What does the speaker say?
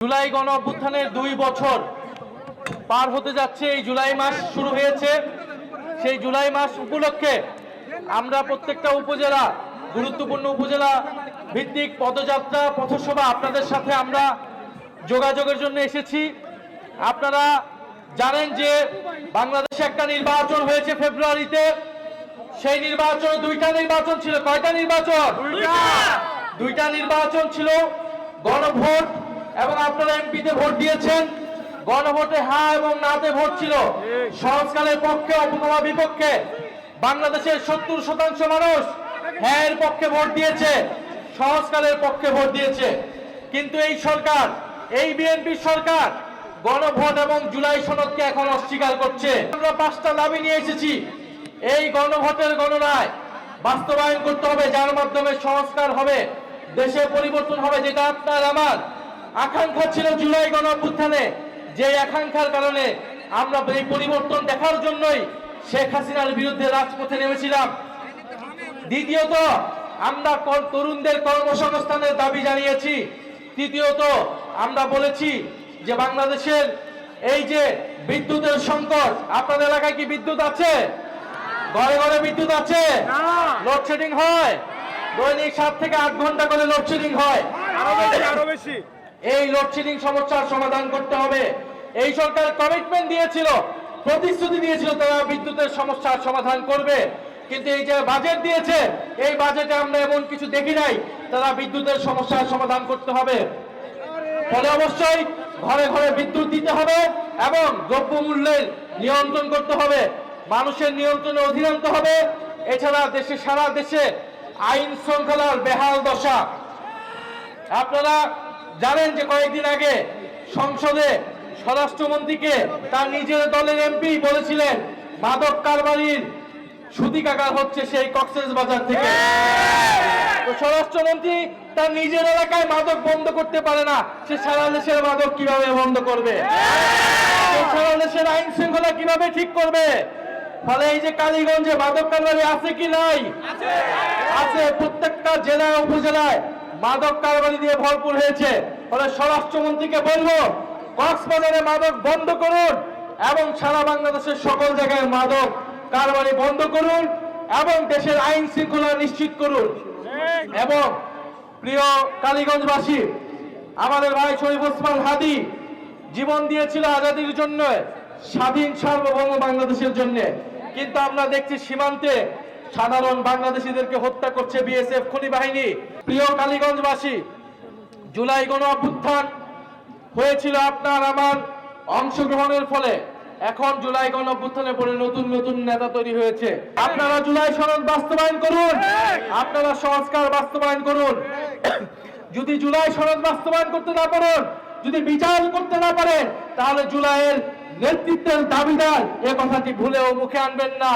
জুলাই গণ অভ্যুত্থানের 2 বছর পার হতে যাচ্ছে। এই জুলাই মাস শুরু হয়েছে। সেই জুলাই মাস উপলক্ষে আমরা প্রত্যেকটা উপজেলা, গুরুত্বপূর্ণ উপজেলা ভিত্তিক পদযাত্রা, পথসভা আপনাদের সাথে আমরা যোগাযোগের জন্য এসেছি। আপনারা জানেন যে বাংলাদেশে একটা নির্বাচন হয়েছে ফেব্রুয়ারিতে। সেই নির্বাচন 2টা নির্বাচন ছিল। কয়টা নির্বাচন? 2টা নির্বাচন ছিল। গণভোট এবং আপনারা এমপিতে ভোট দিয়েছেন। গণভোটে হ্যাঁ এবং নাতে ভোট ছিল। সংস্কারের পক্ষে অথবা বিপক্ষে বাংলাদেশের 70% মানুষ হ্যাঁ এর পক্ষে ভোট দিয়েছে, সংস্কারের পক্ষে ভোট দিয়েছে। কিন্তু এই সরকার, এই বিএনপি সরকার গণভোট এবং জুলাই সনদকে এখন অস্বীকার করছে। আমরা 5টা দাবি নিয়ে এসেছি। এই গণভোটের গণরায় বাস্তবায়ন করতে হবে, যার মাধ্যমে সংস্কার হবে, দেশে পরিবর্তন হবে, যেটা আপনার আমার আকাঙ্ক্ষা ছিল জুলাই গণ অভ্যুত্থানে। যে আকাঙ্ক্ষার কারণে আমরা এই পরিবর্তন দেখার জন্যই শেখ হাসিনার বিরুদ্ধে রাজপথে নেমেছিলাম। দ্বিতীয়ত, আমরা তরুণদের কর্মসংস্থানের দাবি জানিয়েছি। তৃতীয়ত, আমরা বলেছি যে বাংলাদেশের এই যে বিদ্যুতের সংকট, আপনাদের এলাকায় কি বিদ্যুৎ আছে? ঘরে ঘরে বিদ্যুৎ আছে? লোডশেডিং হয়, দৈনিক 7 থেকে 8 ঘন্টা করে লোডশেডিং হয়। আরো বেশি। এই লোডশেডিং সমস্যার সমাধান করতে হবে। এই সরকার কমিটমেন্ট দিয়েছিল, প্রতিশ্রুতি দিয়েছিল তারা বিদ্যুতের সমস্যার সমাধান করবে, কিন্তু এই যে বাজেট দিয়েছে, এই বাজেটে আমরা এমন কিছু দেখি নাই তারা বিদ্যুতের সমস্যার সমাধান করতে হবে। ফলে অবশ্যই ঘরে ঘরে বিদ্যুৎ দিতে হবে এবং দ্রব্যমূল্যের নিয়ন্ত্রণ করতে হবে, মানুষের নিয়ন্ত্রণে অধীন আনতে হবে। এছাড়া দেশে, সারা দেশে আইন শৃঙ্খলার বেহাল দশা। আপনারা জানেন যে কয়েকদিন আগে সংসদে স্বরাষ্ট্রমন্ত্রীকে তার নিজের দলের এমপি বলেছিলেন মাদক কারবারির সুদি কাকার হচ্ছে সেই কক্সবাজার থেকে। তো স্বরাষ্ট্রমন্ত্রী তার নিজের এলাকায় মাদক বন্ধ করতে পারে না, সে সারা দেশের মাদক কিভাবে বন্ধ করবে? সারা দেশের আইন শৃঙ্খলা কিভাবে ঠিক করবে? ফলে এই যে কালীগঞ্জে মাদক কারবারি আছে কি নাই? আছে। প্রত্যেকটা জেলায় উপজেলায় মাদক কারবারি দিয়ে ভরপুর হয়েছে। ফলে স্বরাষ্ট্রমন্ত্রীকে বলবো কক্সবাজারে মাদক বন্ধ করুন এবং সারা বাংলাদেশের সকল জায়গায় মাদক কারবারি বন্ধ করুন এবং দেশের আইন শৃঙ্খলা নিশ্চিত করুন। এবং প্রিয় কালীগঞ্জবাসী, আমাদের ভাই শরীফ ওসমান হাদি জীবন দিয়েছিল আজাদির জন্য, স্বাধীন সার্বভৌম বাংলাদেশের জন্য। কিন্তু আমরা দেখছি সীমান্তে সাধারণ বাংলাদেশিদেরকে হত্যা করছে বিএসএফ খুনি বাহিনী। প্রিয় কালীগঞ্জবাসী, জুলাই গণ অভ্যুত্থান হয়েছিল আপনার আমার অংশগ্রহণের ফলে। এখন জুলাই গণ অভ্যুত্থানের পরে নতুন নতুন নেতা তৈরি হয়েছে। আপনারা জুলাই সনদ বাস্তবায়ন করুন, আপনারা সংস্কার বাস্তবায়ন করুন। যদি জুলাই সনদ বাস্তবায়ন করতে না পারেন, যদি বিচার করতে না পারেন, তাহলে জুলাইয়ের নেতৃত্বের দাবিদার এ কথাটি ভুলেও মুখে আনবেন না।